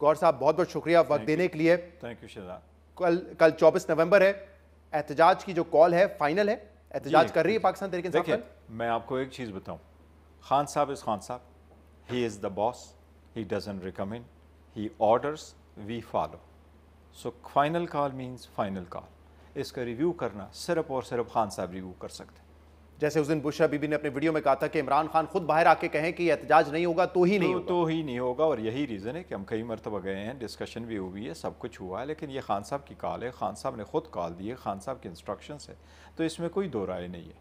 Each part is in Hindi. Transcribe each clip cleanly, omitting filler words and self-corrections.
गौर साहब बहुत बहुत शुक्रिया वक्त देने के लिए। Thank you Shahzad. कल 24 नवंबर है, एहतजाज की जो कॉल है फाइनल है, एहतजाज कर रही है पाकिस्तान तहरीक इंसाफ। देखिए मैं आपको एक चीज़ बताऊं, खान साहब is Khan sahab, he is the boss, he doesn't recommend, he orders, we follow. So final call means final call. इसका रिव्यू करना सिर्फ और सिर्फ खान साहब रिव्यू कर सकते हैं। जैसे उस दिन बुशरा बीबी ने अपने वीडियो में कहा था कि इमरान खान खुद बाहर आके कहें कि एहतजाज नहीं होगा तो ही नहीं होगा, तो ही नहीं होगा। और यही रीज़न है कि हम कई मरतबा गए हैं, डिस्कशन भी हुई है, सब कुछ हुआ है, लेकिन ये खान साहब की कॉल है, खान साहब ने खुद कॉल दी है, खान साहब के इंस्ट्रक्शंस है, तो इसमें कोई दो राय नहीं है।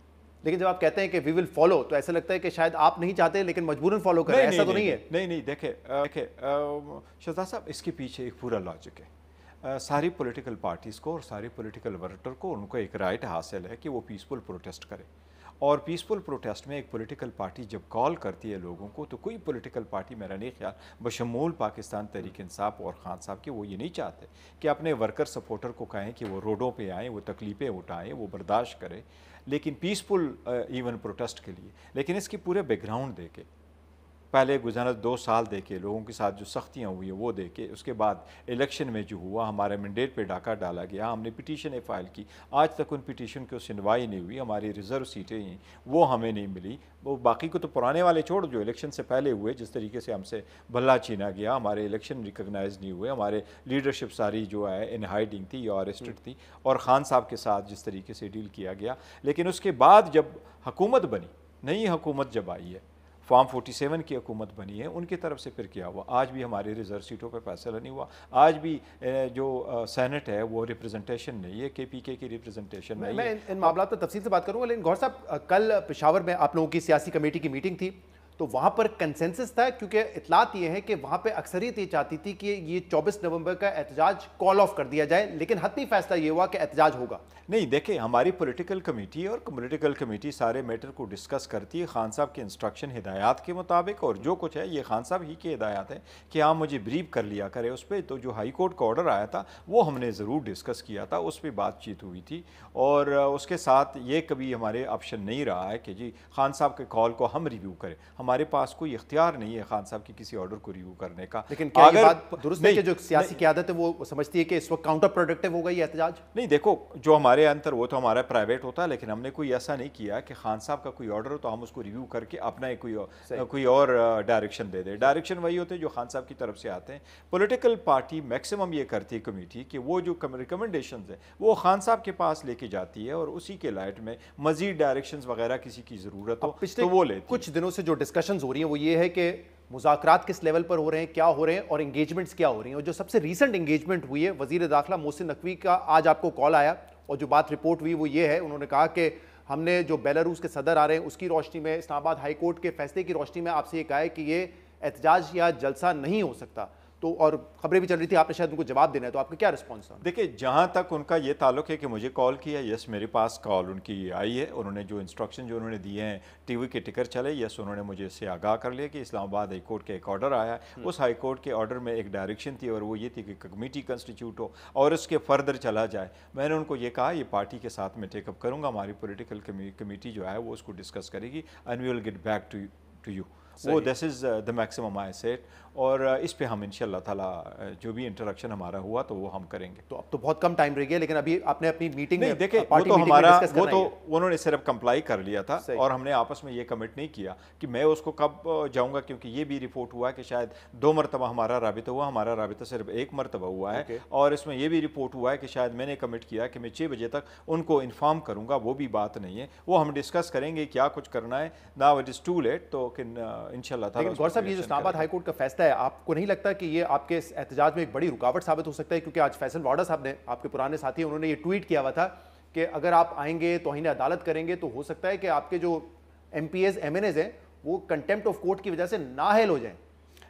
लेकिन जब आप कहते हैं कि वी विल फॉलो तो ऐसा लगता है कि शायद आप नहीं चाहते लेकिन मजबूरन फॉलो कर रहे हैं, ऐसा तो नहीं है। नहीं, देखे शहजाद साहब, इसके पीछे एक पूरा लॉजिक है। सारी पॉलिटिकल पार्टीज़ को और सारी पॉलिटिकल वर्कर को उनको एक राइट हासिल है कि वो पीसफुल प्रोटेस्ट करें। और पीसफुल प्रोटेस्ट में एक पॉलिटिकल पार्टी जब कॉल करती है लोगों को, तो कोई पॉलिटिकल पार्टी, मेरा नहीं ख्याल बशमूल पाकिस्तान तहरीक इंसाफ और खान साहब के, वो ये नहीं चाहते कि अपने वर्कर सपोर्टर को कहें कि वो रोडों पे आएँ, वो तकलीफ़ें उठाएँ, वो बर्दाश्त करें, लेकिन पीसफुल इवन प्रोटेस्ट के लिए। लेकिन इसकी पूरे बैकग्राउंड दे के, पहले गुज़ारा 2 साल दे के लोगों के साथ जो सख्तियाँ हुई हैं वो दे के, उसके बाद इलेक्शन में जो हुआ हमारे मैंडेट पे डाका डाला गया, हमने पिटीशन फाइल की, आज तक उन पिटीशन की सुनवाई नहीं हुई, हमारी रिज़र्व सीटें हैं वो हमें नहीं मिली। वो बाकी को तो पुराने वाले छोड़, जो इलेक्शन से पहले हुए, जिस तरीके से हमसे भला छीना गया, हमारे इलेक्शन रिकगनाइज नहीं हुए, हमारे लीडरशिप सारी जो है इन हाइडिंग थी या अरेस्टेड थी, और ख़ान साहब के साथ जिस तरीके से डील किया गया। लेकिन उसके बाद जब हुकूमत बनी, नई हुकूमत जब आई है, फॉर्म 47 की हुकूमत बनी है, उनकी तरफ से फिर क्या हुआ, आज भी हमारी रिजर्व सीटों पर फैसला नहीं हुआ, आज भी जो सेनेट है वो रिप्रेजेंटेशन नहीं है, KPK की रिप्रेजेंटेशन नहीं है। मैं इन मामलों पर तफसील से बात करूंगा, लेकिन गौर साहब कल पेशावर में आप लोगों की सियासी कमेटी की मीटिंग थी, तो वहां पर कंसेंसस था, क्योंकि इतलात ये है कि वहां पे अक्सरियत ये चाहती थी कि ये 24 नवंबर का एहतजाज कॉल ऑफ कर दिया जाए, लेकिन हतमी फैसला ये हुआ कि एहतजाज होगा। नहीं, देखें, हमारी पॉलिटिकल कमेटी और पॉलिटिकल कमेटी सारे मैटर को डिस्कस करती है खान साहब के इंस्ट्रक्शन हिदायत के मुताबिक, और जो कुछ है ये खान साहब ही की हिदायत है कि आप मुझे ब्रीफ कर लिया करें उस पर। तो जो हाई कोर्ट का ऑर्डर आया था वो हमने ज़रूर डिस्कस किया था, उस पर बातचीत हुई थी, और उसके साथ ये कभी हमारे ऑप्शन नहीं रहा है कि जी खान साहब के कॉल को हम रिव्यू करें। हमारे पास कोई इख्तियार नहीं है खान साहब की किसी ऑर्डर को रिव्यू करने का। लेकिन क्या ये बात दुरुस्त है कि जो सियासी क़यादत है वो समझती है कि इस वक्त काउंटर प्रोडक्टिव होगा ये एहतजाज? नहीं, देखो, जो हमारे अंतर वो तो हमारा प्राइवेट होता है, लेकिन हमने कोई ऐसा नहीं किया कि खान साहब का कोई ऑर्डर हो तो हम उसको रिव्यू करके अपना कोई और डायरेक्शन दे दे। डायरेक्शन वही होते हैं जो खान साहब की तरफ से आते हैं। पॉलिटिकल पार्टी मैक्सिमम ये करती है कमेटी कि वो जो रिकमेंडेशन है वो खान साहब के पास लेके जाती है, और उसी के लाइट में मजीद डायरेक्शन वगैरह किसी की ज़रूरत हो तो वो लेती है। कुछ दिनों से जो डिस्कशन हो रही है वो ये है कि मुज़ाकरात किस लेवल पर हो रहे हैं, क्या हो रहे हैं, और एंगेजमेंट्स क्या हो रही हैं। और जो सबसे रीसेंट एंगेजमेंट हुई है, वज़ीर दाखिला मोहसिन नकवी का आज आपको कॉल आया, और जो बात रिपोर्ट हुई वो ये है, उन्होंने कहा कि हमने जो बेलारूस के सदर आ रहे हैं उसकी रोशनी में, इस्लामाबाद हाई कोर्ट के फैसले की रोशनी में आपसे ये कहा है कि ये एहतजाज या जलसा नहीं हो सकता। तो और खबरें भी चल रही थी, आपने शायद उनको जवाब देना है, तो आपका क्या रिस्पॉन्स था? देखिए, जहाँ तक उनका ये ताल्लुक है कि मुझे कॉल किया, यस मेरे पास कॉल उनकी आई है, उन्होंने जो इंस्ट्रक्शन जो उन्होंने दिए हैं, टीवी के टिकर चले, यस उन्होंने मुझे इससे आगाह कर लिया कि इस्लामाबाद हाई कोर्ट के एक ऑर्डर आया है। उस हाई कोर्ट के ऑर्डर में एक डायरेक्शन थी, और वो ये थी कि कमेटी कंस्टिट्यूट हो और उसके फर्दर चला जाए। मैंने उनको ये कहा ये पार्टी के साथ में टेकअप करूँगा, हमारी पोलिटिकल कमेटी जो है वो उसको डिस्कस करेगी, and we will get back to you. वो this is the maximum I set, और इस पे हम इंशाल्लाह ताला जो भी इंटरेक्शन हमारा हुआ तो वो हम करेंगे। तो अब तो बहुत कम टाइम रह गया, लेकिन अभी आपने अपनी मीटिंग नहीं, देखे, वो तो हमारा वो तो उन्होंने सिर्फ कंप्लाई कर लिया था, और हमने आपस में ये कमिट नहीं किया कि मैं उसको कब जाऊंगा, क्योंकि ये भी रिपोर्ट हुआ कि शायद 2 मरतबा हमारा राबिता हुआ, हमारा राबिता सिर्फ 1 मरतबा हुआ है। और इसमें यह भी रिपोर्ट हुआ है कि शायद मैंने कमिट किया कि मैं 6 बजे तक उनको इन्फॉर्म करूंगा, वो भी बात नहीं है, वो हम डिस्कस करेंगे क्या कुछ करना है। Now it is too late, तो इंशाल्लाह ताला। लेकिन गौर साहब, ये जो इस्लामाबाद हाई कोर्ट का फैसला है, आपको नहीं लगता कि ये आपके इस एहतजाज में एक बड़ी रुकावट साबित हो सकता है? क्योंकि आज फैसल वाडा साहब ने, आपके पुराने साथी, उन्होंने ये ट्वीट किया हुआ था कि अगर आप आएंगे तौहीन अदालत करेंगे तो हो सकता है कि आपके जो MPs MNAs हैं वो कंटेम्प्ट ऑफ कोर्ट की वजह से नाअहल हो जाएं।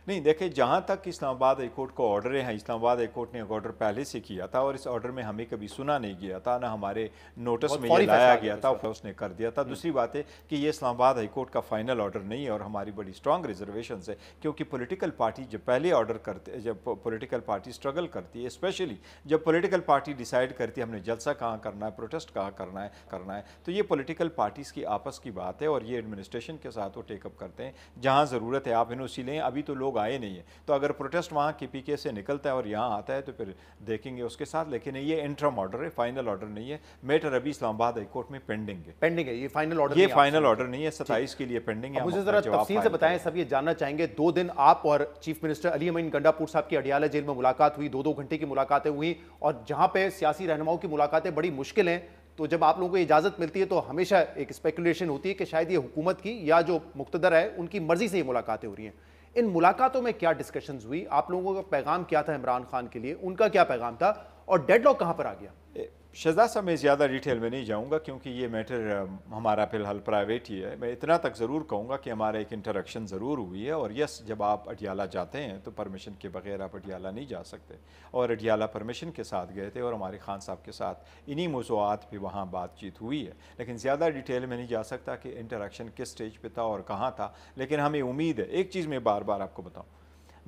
नहीं, देखिए, जहाँ तक इस्लामाबाद हाई कोर्ट का ऑर्डर है, इस्लामाबाद हाई कोर्ट ने एक ऑर्डर पहले से किया था, और इस ऑर्डर में हमें कभी सुना नहीं गया था, ना हमारे नोटिस में ये लाया गया था, उसने कर दिया था। दूसरी बात है कि ये इस्लामाबाद हाई कोर्ट का फाइनल ऑर्डर नहीं है, और हमारी बड़ी स्ट्रॉन्ग रिजर्वेशन है, क्योंकि पॉलिटिकल पार्टी जब पहले ऑर्डर करते, जब पॉलिटिकल पार्टी स्ट्रगल करती है, स्पेशली जब पॉलिटिकल पार्टी डिसाइड करती है हमने जलसा कहाँ करना है, प्रोटेस्ट कहाँ करना है, तो ये पॉलिटिकल पार्टीज़ की आपस की बात है, और ये एडमिनिस्ट्रेशन के साथ वो टेकअप करते हैं। जहाँ ज़रूरत है आप NOC लें। अभी तो लोग लोग आए नहीं है। तो अगर प्रोटेस्ट वहाँ KPK से निकलता है और यहाँ आता है तो फिर देखेंगे उसके साथ, लेकिन ये इंटरम ऑर्डर है, फाइनल ऑर्डर नहीं है। मैटर अभी इस्लामाबाद हाई कोर्ट में पेंडिंग है, ये फाइनल ऑर्डर ये फाइनल ऑर्डर नहीं है, 27 के लिए पेंडिंग है। मुझे जरा तफसील से बताएं, सब ये जानना चाहेंगे। 2 दिन आप और चीफ मिनिस्टर अली अमीन गंडापुर साहब की अडियाला जेल में मुलाकात हुई, 2-2 घंटे की मुलाकातें हुई, और जहां पे सियासी रहनुमाओं की मुलाकातें बड़ी मुश्किल हैं, तो जब आप लोगों को इजाजत मिलती है तो हमेशा एक स्पेकुलेशन होती है कि शायद ये हुकूमत की या जो मुक्तदर है उनकी मर्जी से ये मुलाकातें हो रही हैं। इन मुलाकातों में क्या डिस्कशंस हुई, आप लोगों का पैगाम क्या था इमरान खान के लिए, उनका क्या पैगाम था, और डेडलॉक कहां पर आ गया? शहजाद साहब, मैं ज़्यादा डिटेल में नहीं जाऊंगा क्योंकि ये मैटर हमारा फ़िलहाल प्राइवेट ही है। मैं इतना तक ज़रूर कहूँगा कि हमारा एक इंटरेक्शन ज़रूर हुई है, और यस, जब आप अडियाला जाते हैं तो परमिशन के बगैर आप अडियाला नहीं जा सकते, और अडियाला परमिशन के साथ गए थे और हमारे खान साहब के साथ इन्हीं मौज़ूआत पे वहाँ बातचीत हुई है। लेकिन ज़्यादा डिटेल में नहीं जा सकता कि इंटरेक्शन किस स्टेज पर था और कहाँ था। लेकिन हमें उम्मीद है, एक चीज़ मैं बार बार आपको बताऊँ,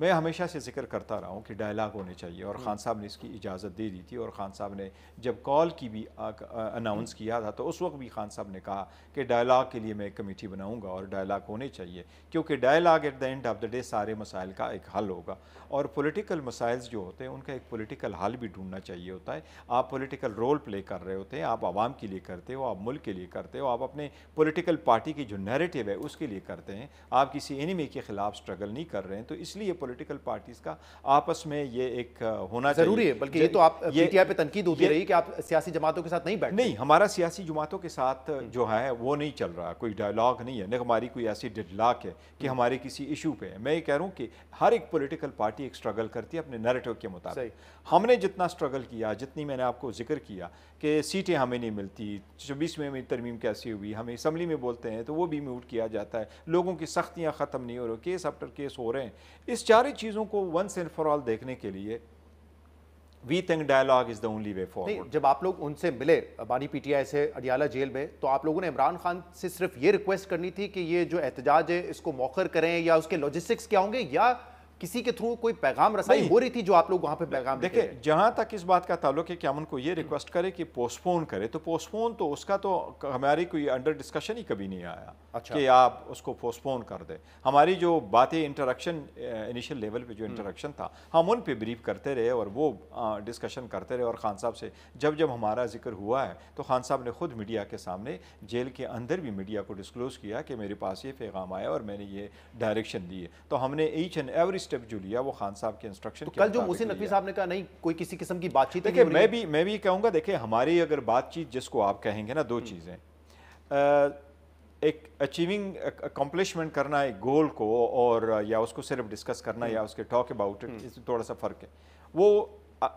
मैं हमेशा से जिक्र करता रहा हूँ कि डायलाग होने चाहिए, और ख़ान साहब ने इसकी इजाज़त दे दी थी। और ख़ान साहब ने जब कॉल की भी अनाउंस किया था तो उस वक्त भी ख़ान साहब ने कहा कि डायलाग के लिए मैं एक कमेटी बनाऊँगा और डायलाग होने चाहिए, क्योंकि dialogue at the end of the day सारे मसाइल का एक हल होगा। और पॉलिटिकल मसाइल जो होते हैं उनका एक पॉलिटिकल हल भी ढूंढना चाहिए होता है। आप पॉलिटिकल रोल प्ले कर रहे होते हैं, आप आवाम के लिए करते हो, आप मुल्क के लिए करते हो, आप अपने पॉलिटिकल पार्टी की जो नैरेटिव है उसके लिए करते हैं, आप किसी एनिमी के खिलाफ स्ट्रगल नहीं कर रहे हैं। तो इसलिए पॉलिटिकल पार्टीज का आपस में ये एक होना जरूरी है। बल्कि ये तो आप पीटीआई पे तनकीद होती रही कि आप सियासी जमातों के साथ नहीं बैठते। नहीं, हमारा सियासी जमातों के साथ जो है वो नहीं चल रहा, कोई डायलॉग नहीं है, न हमारी कोई ऐसी डेडलॉक है कि हमारे किसी इशू पे है। मैं ये कह रहा हूँ कि हर एक पॉलिटिकल पार्टी एक स्ट्रगल करती है अपने नैरेटिव के मुताबिक। हमने जितना स्ट्रगल किया, जितनी मैंने आपको जिक्र किया कि सीटें हमें नहीं मिलती, 24 में तरमीम कैसी हुई, हमें असम्बली में बोलते हैं तो वो भी म्यूट किया जाता है, लोगों की सख्तियाँ ख़त्म नहीं हो रही, केस आफ्टर केस हो रहे हैं। इस चार चीज़ों को वंस एंड फॉर ऑल देखने के लिए we think dialogue is the only way forward. जब आप लोग उनसे मिले बानी पीटीआई से अडियाला जेल में, तो आप लोगों ने इमरान खान से सिर्फ ये रिक्वेस्ट करनी थी कि ये जो एहतजाज है इसको मौखर करें, या उसके लॉजिस्टिक्स क्या होंगे, या किसी के थ्रू कोई पैगाम रसाई हो रही थी जो आप लोग वहां पे पैगाम देखिए, जहां तक इस बात का ताल्लुक है कि हम उनको ये रिक्वेस्ट करें कि पोस्टपोन करे, तो पोस्टपोन तो उसका तो हमारी कोई अंडर डिस्कशन ही कभी नहीं आया। अच्छा। कि आप उसको पोस्टपोन कर दें। हमारी जो बातें इंटरेक्शन इनिशियल लेवल पे जो इंटरेक्शन था, हम उन पे ब्रीफ करते रहे और वो डिस्कशन करते रहे। और खान साहब से जब जब हमारा जिक्र हुआ है तो खान साहब ने खुद मीडिया के सामने, जेल के अंदर भी मीडिया को डिस्क्लोज किया कि मेरे पास ये पैगाम आया और मैंने ये डायरेक्शन दी है। तो हमने ईच एंड एवरी स्टेप जो लिया वो खान साहब के इंस्ट्रक्शन। तो कल जो मोहसिन नकवी साहब ने कहा नहीं कोई किसी किस्म की बातचीत, देखिए मैं भी कहूँगा, देखिए हमारी अगर बातचीत जिसको आप कहेंगे ना, दो चीज़ें, एक अचीविंग अकम्पलिशमेंट करना एक गोल को, और या उसको सिर्फ डिस्कस करना या उसके टॉक अबाउट इट, इसमें थोड़ा सा फ़र्क है। वो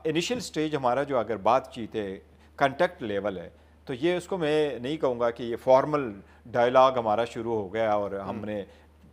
इनिशियल स्टेज हमारा जो अगर बातचीत है कॉन्टेक्ट लेवल है, तो ये उसको मैं नहीं कहूँगा कि ये फॉर्मल डायलॉग हमारा शुरू हो गया और हमने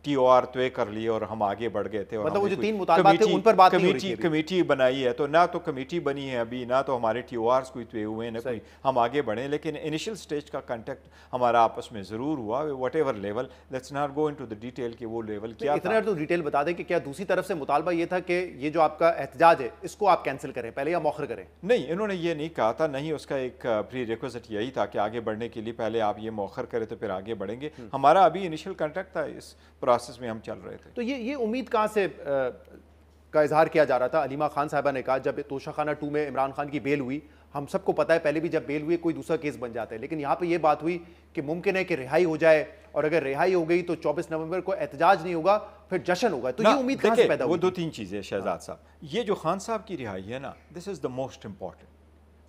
TOR तय कर लिए और हम आगे बढ़ गए थे। और मतलब वो जो 3 मुतालबात थे उन पर बात नहीं हो रही थी। कमेटी बनाई है, तो ना तो कमेटी बनी है अभी, ना तो हमारे TORs कोई तय हुए हैं, ना कोई हम आगे बढ़े। लेकिन इनिशियल स्टेज का कांटेक्ट हमारा आपस में ज़रूर हुआ, what ever level. Let's not go into the detail कि वो लेवल क्या इतना तो डिटेल बता दें कि क्या दूसरी तरफ से मुतालबा ये था कि ये जो आपका एहतजाज है इसको आप कैंसिल करें पहले या मौखर करें? नहीं, इन्होंने ये नहीं कहा था, नहीं, उसका एक प्री रिक्विजिट यही था कि आगे बढ़ने के लिए पहले आप ये मौखर करें तो फिर आगे बढ़ेंगे। हमारा अभी इनिशियल कांटेक्ट था, इस प्रोसेस में हम चल रहे थे। तो ये उम्मीद कहाँ से का इजहार किया जा रहा था? अलीमा खान साहिबा ने कहा जब तोशाखाना 2 में इमरान खान की बेल हुई, हम सबको पता है पहले भी जब बेल हुई कोई दूसरा केस बन जाता है, लेकिन यहाँ पे ये बात हुई कि मुमकिन है कि रिहाई हो जाए, और अगर रिहाई हो गई तो 24 नवंबर को एहतजाज नहीं होगा, फिर जश्न होगा। तो ये उम्मीद कहाँ से पैदा हुई? वो 2-3 चीज़ें शहजाद साहब, ये जो खान साहब की रिहाई है ना, this is the most important,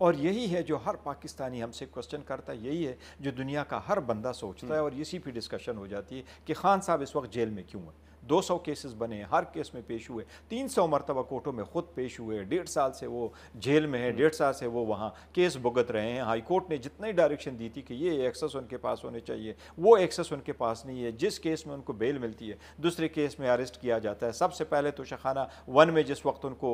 और यही है जो हर पाकिस्तानी हमसे क्वेश्चन करता है, यही है जो दुनिया का हर बंदा सोचता है, और इसी पे डिस्कशन हो जाती है कि खान साहब इस वक्त जेल में क्यों है। 200 केसेस बने, हर केस में पेश हुए, 300 मरतबा कोर्टों में खुद पेश हुए, 1.5 साल से वो जेल में है, 1.5 साल से वो वहाँ केस भुगत रहे हैं। हाई कोर्ट ने जितनी डायरेक्शन दी थी कि ये एक्सेस उनके पास होने चाहिए, वो एक्सेस उनके पास नहीं है। जिस केस में उनको बेल मिलती है दूसरे केस में अरेस्ट किया जाता है। सबसे पहले तो तोशाखाना 1 में जिस वक्त उनको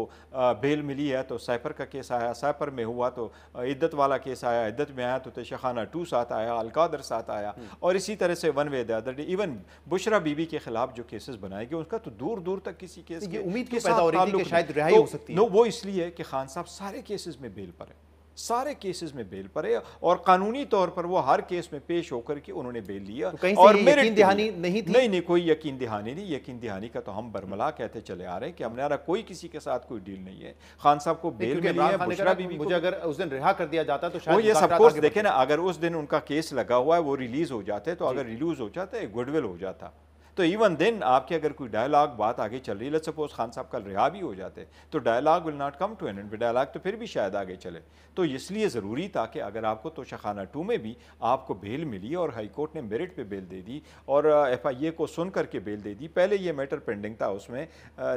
बेल मिली है तो साइपर का केस आया, साइपर में हुआ तो इद्दत वाला केस आया, इद्दत में आया तो तोशाखाना 2 साथ आया, अलकादर साथ आया, और इसी तरह से one way the other day even Bushra Bibi के खिलाफ जो केसेस बनाए गए उसका तो दूर दूर तक किसी केस की उम्मीद पैदा हो रही थी कि शायद रिहाई हो सकती है। वो इसलिए कि खान साहब सारे केसेस में बेल पर है, सारे केसेस में बेल पर है और कानूनी तौर पर वो हर केस में पेश होकर के उन्होंने बेल लिया। तो कहीं से और ये यकीन दहानी नहीं थी? नहीं, कोई यकीन दहानी नहीं। यकीन दहानी का तो हम बरमला कहते चले आ रहे हैं कि हमारा कोई किसी के साथ कोई डील नहीं है। खान साहब को बेल मिली है, बुशरा बीबी को। मुझे अगर उस दिन रिहा कर दिया जाता तो वो ये शायद सब कुछ देखे ना, अगर उस दिन उनका केस लगा हुआ है वो रिलीज हो जाते, तो अगर रिलीज हो जाता गुडविल हो जाता, तो इवन देन आपके अगर कोई डायलॉग बात आगे चल रही है, लेट्स सपोज खान साहब कल रिहा भी हो जाते, तो dialogue will not come to an end. Dialogue तो फिर भी शायद आगे चले। तो इसलिए ज़रूरी था कि अगर आपको तोशाखाना 2 में भी आपको बेल मिली और हाई कोर्ट ने मेरिट पे बेल दे दी और FIA को सुन करके बेल दे दी, पहले ये मैटर पेंडिंग था उसमें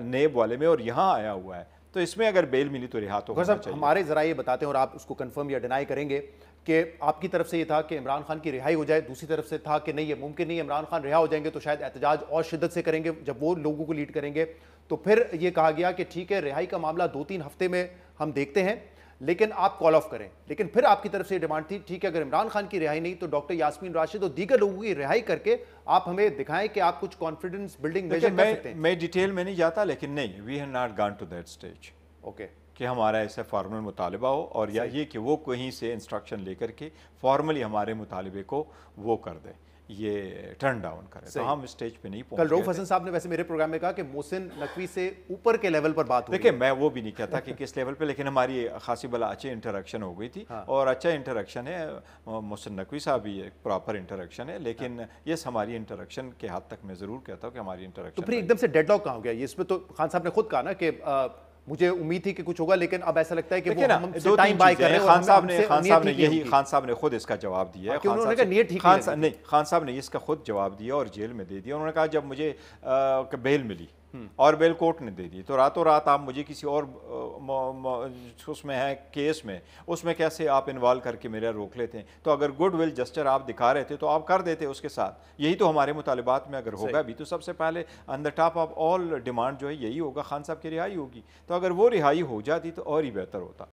नेब वाले में और यहाँ आया हुआ है, तो इसमें अगर बेल मिली तो रिहा तो होना चाहिए। हमारे जरा ये बताते हैं और आप उसको कंफर्म या डिनाई करेंगे कि आपकी तरफ से ये था कि इमरान खान की रिहाई हो जाए, दूसरी तरफ से था कि नहीं ये मुमकिन नहीं, इमरान खान रिहा हो जाएंगे तो शायद एहतजाज और शिद्दत से करेंगे जब वो लोगों को लीड करेंगे। तो फिर ये कहा गया कि ठीक है रिहाई का मामला 2-3 हफ्ते में हम देखते हैं, लेकिन आप कॉल ऑफ करें। लेकिन फिर आपकी तरफ से डिमांड थी ठीक है अगर इमरान खान की रिहाई नहीं तो डॉक्टर यास्मीन राशिद और दीगर लोगों की रिहाई करके आप हमें दिखाएं कि आप कुछ कॉन्फिडेंस बिल्डिंग मेजर कर सकते हैं। मैं डिटेल में नहीं जाता, लेकिन नहीं, we have not gone to that stage okay कि हमारा ऐसा फॉर्मल मुतालबा हो और या ये कि वो कहीं से इंस्ट्रक्शन लेकर के फॉर्मली हमारे मुतालबे को वो कर दे, ये टर्न डाउन करे। तो हम स्टेज पे नहीं पहुंच। कल रऊफ हसन साहब ने वैसे मेरे प्रोग्राम में कहा कि मोहसिन नकवी से ऊपर के लेवल पर बात हुई। देखिए मैं वो भी नहीं कहता कि किस लेवल पे, लेकिन हमारी खासी बला अच्छी इंटरेक्शन हो गई थी। हाँ। और अच्छा इंटरेक्शन है, मोहसिन नकवी साहब भी एक प्रॉपर इंटरेक्शन है, लेकिन हाँ। यस हमारी इंटरेक्शन के हद तक मैं जरूर कहता हूँ कि हमारी इंटरेक्शन। तो फिर एकदम से डेडलॉक कहाँ हो गया? इसमें तो खान साहब ने खुद कहा ना कि मुझे उम्मीद थी कि कुछ होगा, लेकिन अब ऐसा लगता है कि वो हमसे टाइम बाय कर रहे हैं। खान साहब ने खुद इसका जवाब दिया है। उन्होंने कहा नीयत ठीक नहीं, खान साहब ने इसका खुद जवाब दिया और जेल में दे दिया। उन्होंने कहा जब मुझे बेल मिली और बेल कोर्ट ने दे दी तो रातों रात आप मुझे किसी और उसमें है केस में, उसमें कैसे आप इन्वॉल्व करके मेरा रोक लेते हैं? तो अगर गुड विल जस्टर आप दिखा रहे थे तो आप कर देते उसके साथ। यही तो हमारे मुतालिबात में अगर होगा भी तो सबसे पहले on the top of all demand जो है यही होगा, खान साहब की रिहाई होगी। तो अगर वो रिहाई हो जाती तो और ही बेहतर होता।